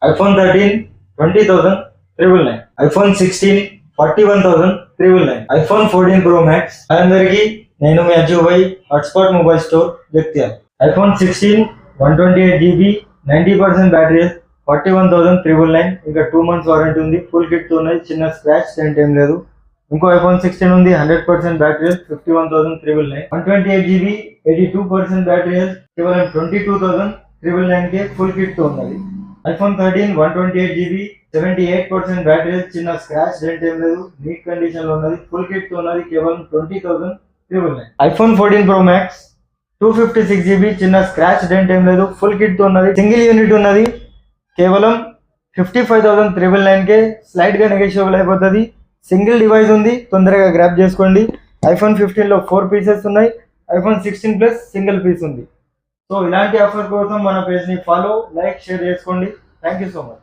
iPhone 13 20,999, iPhone 16 41,999, iPhone 14 Pro Max. అందరికీ నేను మీ అజయ్ భాయ్ hotspot mobile store Jagtial. iPhone 16 128GB 90% battery 41,999, ఇంకా 2 months వారంటీ ఉంది. ఫుల్ కిట్ తో ఉన్నది, చిన్న స్క్రాచ్ డెంట్ ఏం లేదు. ఇంకో iPhone 16 ఉంది, 100% బ్యాటరీ 51,999, 128GB 82% బ్యాటరీ కేవలం 22,999కే ఫుల్ కిట్ తో ఉన్నది. iPhone 13 128GB 78% బ్యాటరీ, చిన్న స్క్రాచ్ డెంట్ ఏం లేదు, నీట్ కండిషన్ లో ఉన్నది. ఫుల్ కిట్ తో ఉన్నది, కేవలం 20,999. iPhone 14 Pro Max 256GB, చిన్న స్క్రాచ్ డెంట్ ఏం లేదు, ఫుల్ కిట్ తో ఉన్నది. సింగిల్ యూనిట్ ఉన్నది, కేవలం 55,999కే స్లైడ్ గా నెగోషియబుల్ అయిపోతుంది. సింగిల్ డివైస్ ఉంది, తొందరగా గ్రాప్ చేసుకోండి. iPhone 15 లో 4 పీసెస్ ఉన్నాయి, iPhone 16 Plus సింగిల్ పీస్ ఉంది. సో ఇలాంటి ఆఫర్ కోసం మన పేజ్ ని ఫాలో, లైక్, షేర్ చేసుకోండి. Thank you so much.